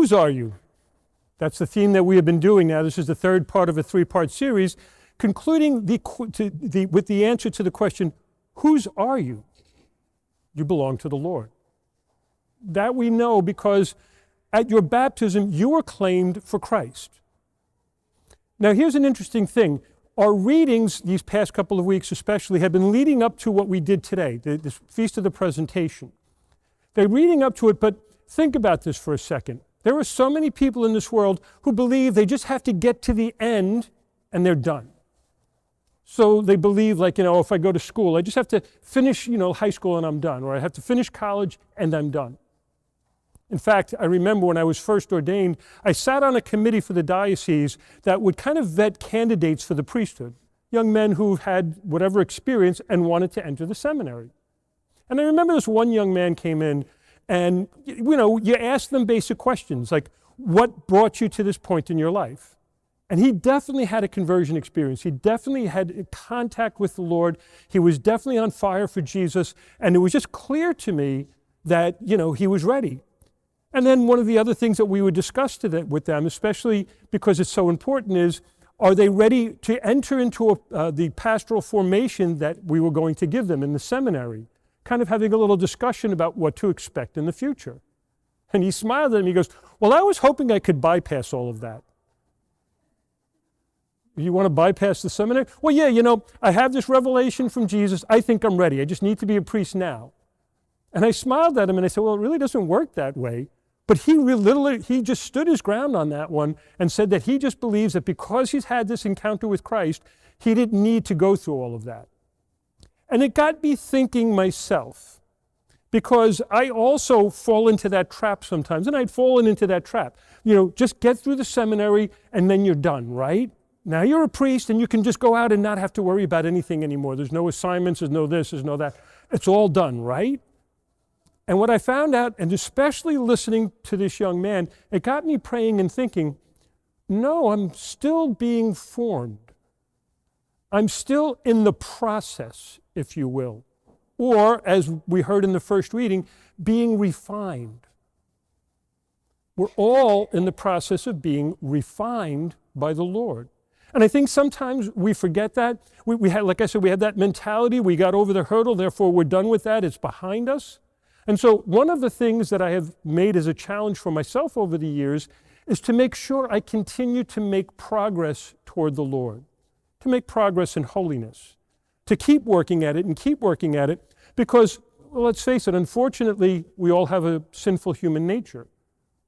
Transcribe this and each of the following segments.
Whose are you? That's the theme that we have been doing now. This is the third part of a three-part series, concluding with the answer to the question, whose are you? You belong to the Lord. That we know because at your baptism, you were claimed for Christ. Now, here's an interesting thing. Our readings these past couple of weeks especially have been leading up to what we did today, this Feast of the Presentation. They're leading up to it, but think about this for a second. There are so many people in this world who believe they just have to get to the end and they're done. So they believe, like, if I go to school, I just have to finish, high school and I'm done, or I have to finish college and I'm done. In fact, I remember when I was first ordained, I sat on a committee for the diocese that would kind of vet candidates for the priesthood, young men who had whatever experience and wanted to enter the seminary. And I remember this one young man came in and, you ask them basic questions like, what brought you to this point in your life? And he definitely had a conversion experience. He definitely had contact with the Lord. He was definitely on fire for Jesus. And it was just clear to me that, he was ready. And then one of the other things that we would discuss with them, especially because it's so important, is are they ready to enter into the pastoral formation that we were going to give them in the seminary? Kind of having a little discussion about what to expect in the future. And he smiled at him. He goes, well, I was hoping I could bypass all of that. You want to bypass the seminary? Well, yeah, I have this revelation from Jesus. I think I'm ready. I just need to be a priest now. And I smiled at him and I said, well, it really doesn't work that way. But he just stood his ground on that one and said that he just believes that because he's had this encounter with Christ, he didn't need to go through all of that. And it got me thinking myself, because I also fall into that trap sometimes, and I'd fallen into that trap. Just get through the seminary and then you're done, right? Now you're a priest and you can just go out and not have to worry about anything anymore. There's no assignments, there's no this, there's no that. It's all done, right? And what I found out, and especially listening to this young man, it got me praying and thinking, no, I'm still being formed. I'm still in the process, if you will. Or, as we heard in the first reading, being refined. We're all in the process of being refined by the Lord. And I think sometimes we forget that. We had, like I said, we had that mentality. We got over the hurdle, therefore we're done with that. It's behind us. And so one of the things that I have made as a challenge for myself over the years is to make sure I continue to make progress toward the Lord, to make progress in holiness, to keep working at it and keep working at it because, well, let's face it, unfortunately, we all have a sinful human nature.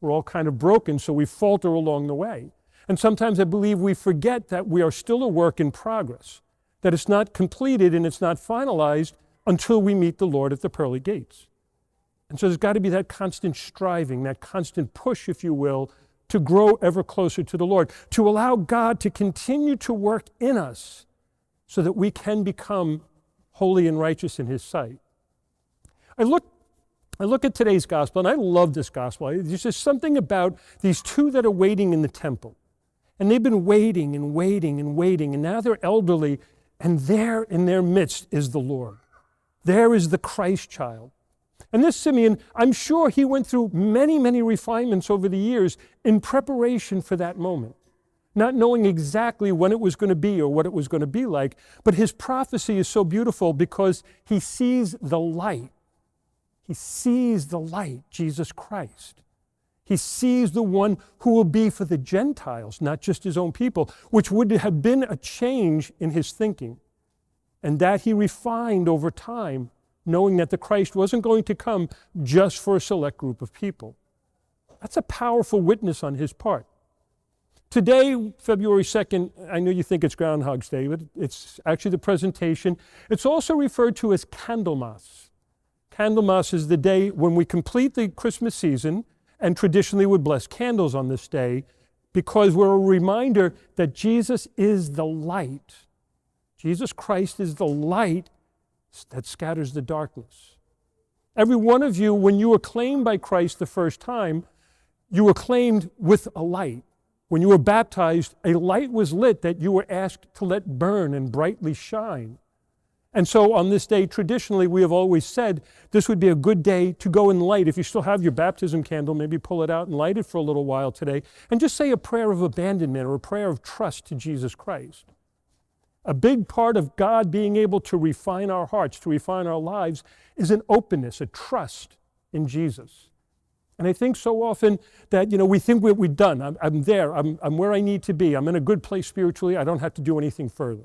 We're all kind of broken, so we falter along the way. And sometimes I believe we forget that we are still a work in progress, that it's not completed and it's not finalized until we meet the Lord at the pearly gates. And so there's got to be that constant striving, that constant push, if you will, to grow ever closer to the Lord, to allow God to continue to work in us so that we can become holy and righteous in His sight. I look at today's gospel, and I love this gospel. There's just something about these two that are waiting in the temple. And they've been waiting and waiting and waiting, and now they're elderly, and there in their midst is the Lord. There is the Christ child. And this Simeon, I'm sure he went through many, many refinements over the years in preparation for that moment, not knowing exactly when it was going to be or what it was going to be like. But his prophecy is so beautiful because he sees the light. He sees the light, Jesus Christ. He sees the one who will be for the Gentiles, not just his own people, which would have been a change in his thinking. And that he refined over time, knowing that the Christ wasn't going to come just for a select group of people. That's a powerful witness on his part. Today, February 2nd, I know you think it's Groundhog's Day, but it's actually the presentation. It's also referred to as Candlemas. Candlemas is the day when we complete the Christmas season and traditionally would bless candles on this day because we're a reminder that Jesus is the light. Jesus Christ is the light that scatters the darkness. Every one of you, when you were claimed by Christ the first time, you were claimed with a light. When you were baptized, a light was lit that you were asked to let burn and brightly shine. And so on this day, traditionally, we have always said this would be a good day to go and light. If you still have your baptism candle, maybe pull it out and light it for a little while today, and just say a prayer of abandonment or a prayer of trust to Jesus Christ. A big part of God being able to refine our hearts, to refine our lives, is an openness, a trust in Jesus. And I think so often that, we think we're done. I'm there. I'm where I need to be. I'm in a good place spiritually. I don't have to do anything further.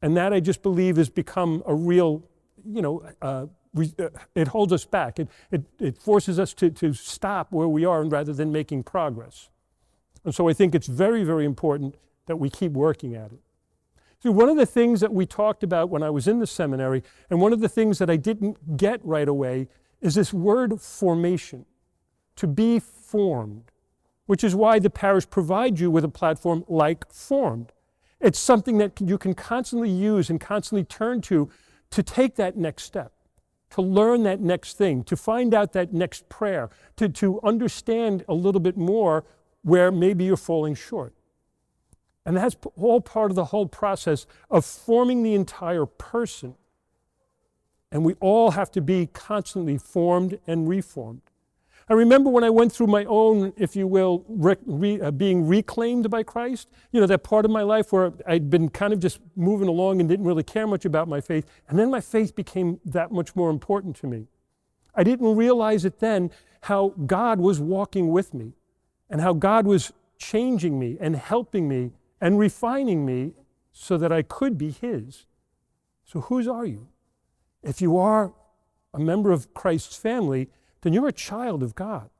And that, I just believe, has become a real, it holds us back. It forces us to stop where we are rather than making progress. And so I think it's very, very important that we keep working at it. See, one of the things that we talked about when I was in the seminary, and one of the things that I didn't get right away, is this word formation, to be formed, which is why the parish provides you with a platform like Formed. It's something that you can constantly use and constantly turn to take that next step, to learn that next thing, to find out that next prayer, to understand a little bit more where maybe you're falling short. And that's all part of the whole process of forming the entire person. And we all have to be constantly formed and reformed. I remember when I went through my own, if you will, being reclaimed by Christ, that part of my life where I'd been kind of just moving along and didn't really care much about my faith, and then my faith became that much more important to me. I didn't realize it then how God was walking with me and how God was changing me and helping me and refining me so that I could be His. So whose are you? If you are a member of Christ's family, then you're a child of God.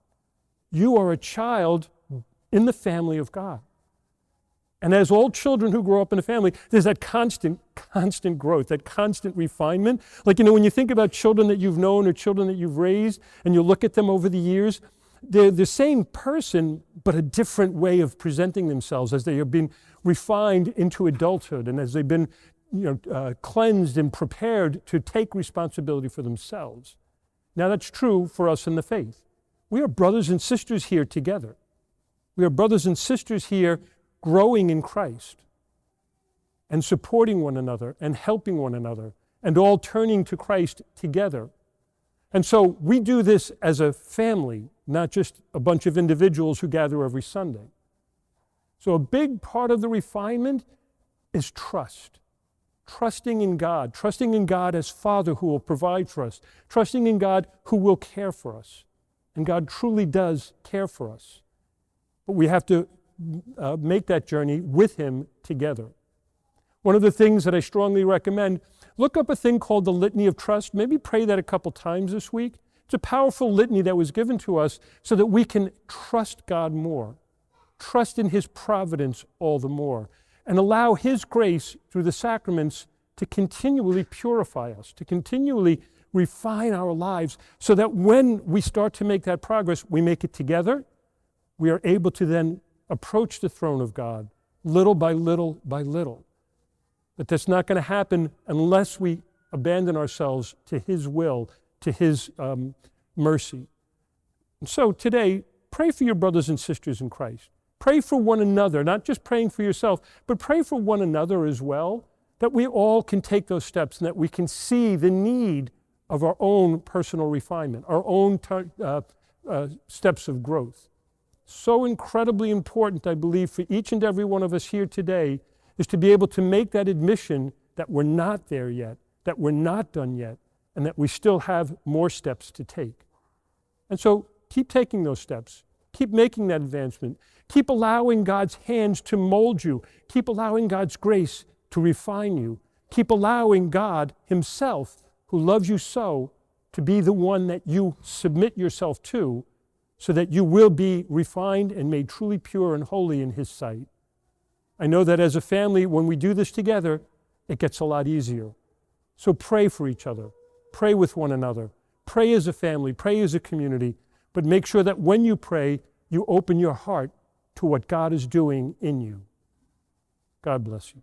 You are a child in the family of God. And as all children who grow up in a family, there's that constant growth, that constant refinement. Like, when you think about children that you've known or children that you've raised, and you look at them over the years, they're the same person, but a different way of presenting themselves as they have been refined into adulthood and as they've been cleansed and prepared to take responsibility for themselves. Now that's true for us in the faith. We are brothers and sisters here together. We are brothers and sisters here growing in Christ and supporting one another and helping one another and all turning to Christ together. And so we do this as a family, not just a bunch of individuals who gather every Sunday. So a big part of the refinement is trust. Trusting in God as Father who will provide for us, trusting in God who will care for us. And God truly does care for us. But we have to make that journey with Him together. One of the things that I strongly recommend, look up a thing called the Litany of Trust. Maybe pray that a couple times this week. It's a powerful litany that was given to us so that we can trust God more, trust in His providence all the more, and allow His grace through the sacraments to continually purify us, to continually refine our lives, so that when we start to make that progress, we make it together. We are able to then approach the throne of God little by little by little. But that's not going to happen unless we abandon ourselves to His will, to His mercy. And so today, pray for your brothers and sisters in Christ. Pray for one another, not just praying for yourself, but pray for one another as well, that we all can take those steps and that we can see the need of our own personal refinement, our own steps of growth. So incredibly important, I believe, for each and every one of us here today is to be able to make that admission that we're not there yet, that we're not done yet, and that we still have more steps to take. And so keep taking those steps. Keep making that advancement. Keep allowing God's hands to mold you. Keep allowing God's grace to refine you. Keep allowing God Himself, who loves you so, to be the one that you submit yourself to, so that you will be refined and made truly pure and holy in His sight. I know that as a family, when we do this together, it gets a lot easier. So pray for each other. Pray with one another. Pray as a family. Pray as a community. But make sure that when you pray, you open your heart to what God is doing in you. God bless you.